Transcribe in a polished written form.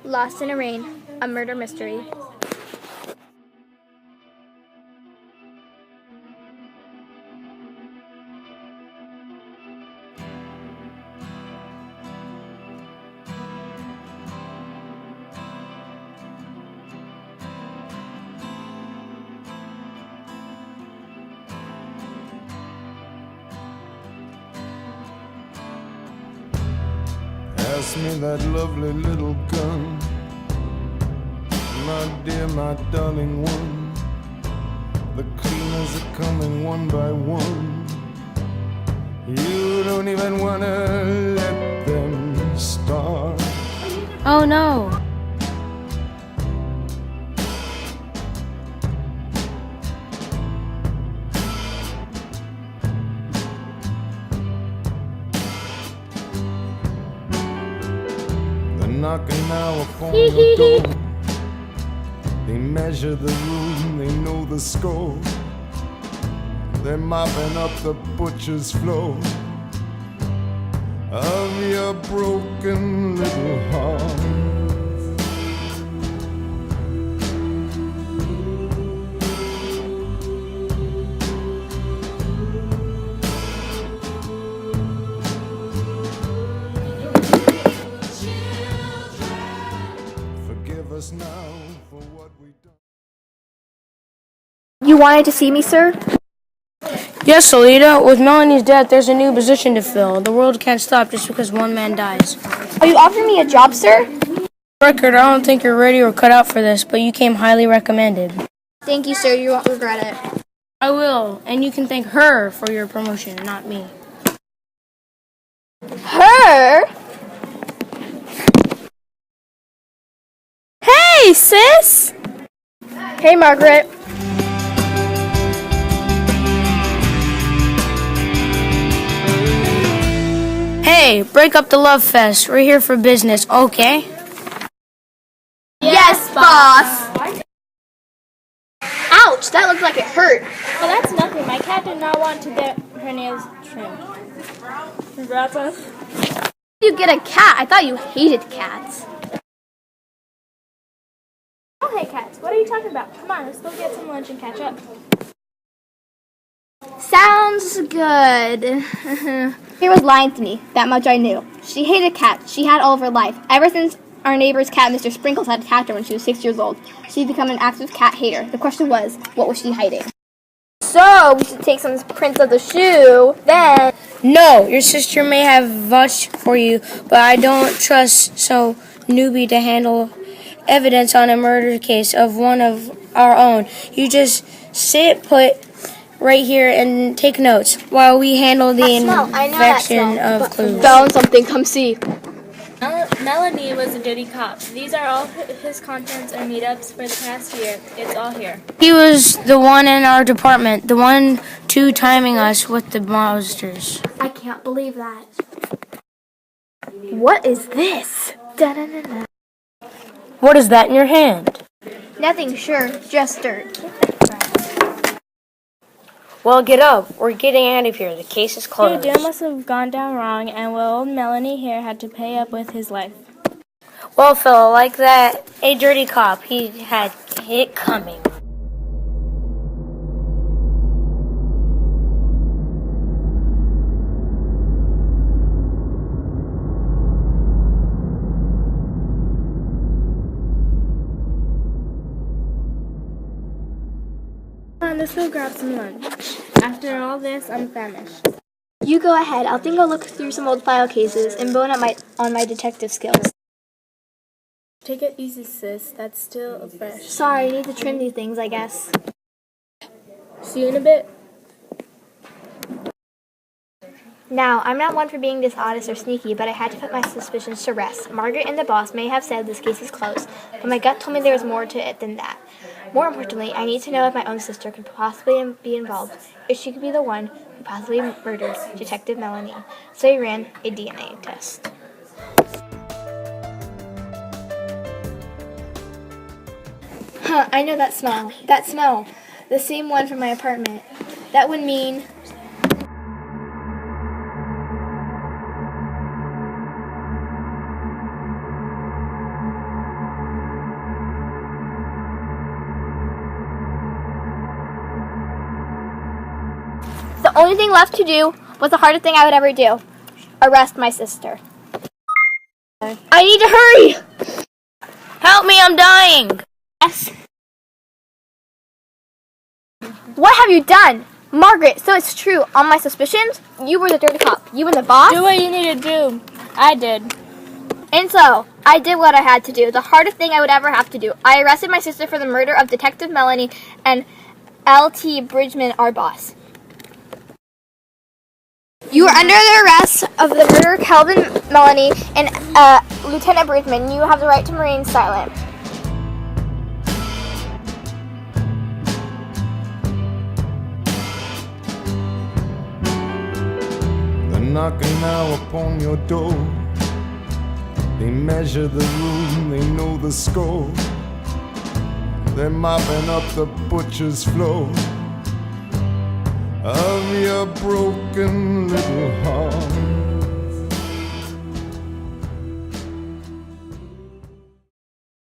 Lost in a Rain, a murder mystery. Pass me that lovely little gun, my dear, my darling one. The cleaners are coming one by one. You don't even wanna let them start. Oh no! They're knocking now upon the door. They measure the room, they know the score. They're mopping up the butcher's floor of your broken little heart. Forgive us now for what we've done. You wanted to see me, sir? Yes, Alita, with Melanie's death, there's a new position to fill. The world can't stop just because one man dies. Are you offering me a job, sir? Record, I don't think you're ready or cut out for this, but you came highly recommended. Thank you, sir. You won't regret it. I will, and you can thank her for your promotion, not me. Her? Hey, sis! Hey, Margaret. Hey, break up the love fest. We're here for business, okay? Yes, boss. Ouch, that looked like it hurt. Well, that's nothing. My cat did not want to get her nails trimmed. Congrats on. You get a cat. I thought you hated cats. Oh, hey, cats. What are you talking about? Come on, let's go get some lunch and catch up. Sounds good. He was lying to me. That much I knew. She hated cats. She had all of her life. Ever since our neighbor's cat, Mr. Sprinkles, had attacked her when she was 6 years old, she'd become an active cat hater. The question was, what was she hiding? So, we should take some prints of the shoe, then... No, your sister may have vouched for you, but I don't trust so newbie to handle evidence on a murder case of one of our own. You just put right here and take notes while we handle the infection of clues. Found something, come see. Melanie was a dirty cop. These are all his contents and meetups for the past year. It's all here. He was the one in our department, the one two-timing us with the monsters. I can't believe that. What is this? Da-da-da-da. What is that in your hand? Nothing, sure, just dirt. Well, get up. We're getting out of here. The case is Your closed. deal must have gone down wrong, and old Melanie here had to pay up with his life. Well, fella, like that, a dirty cop, he had it coming. Come on, let's go grab some lunch. After all this, I'm famished. You go ahead. I'll think I'll look through some old file cases and bone up on my detective skills. Take it easy, sis. That's still fresh. Sorry, I need to trim these things, I guess. See you in a bit. Now, I'm not one for being dishonest or sneaky, but I had to put my suspicions to rest. Margaret and the boss may have said this case is closed, but my gut told me there was more to it than that. More importantly, I need to know if my own sister could possibly be involved, if she could be the one who possibly murdered Detective Melanie. So I ran a DNA test. Huh, I know that smell. That smell. The same one from my apartment. That would mean... the only thing left to do was the hardest thing I would ever do. Arrest my sister. I need to hurry! Help me, I'm dying! Yes. What have you done? Margaret, so it's true. On my suspicions, you were the dirty cop. You and the boss? Do what you need to do. I did. And so, I did what I had to do. The hardest thing I would ever have to do. I arrested my sister for the murder of Detective Melanie and L.T. Bridgman, our boss. You are under the arrest of the murder of Calvin Melanie and Lieutenant Bridgman. You have the right to remain silent. They're knocking now upon your door. They measure the room, they know the score. They're mopping up the butcher's floor of your broken little heart.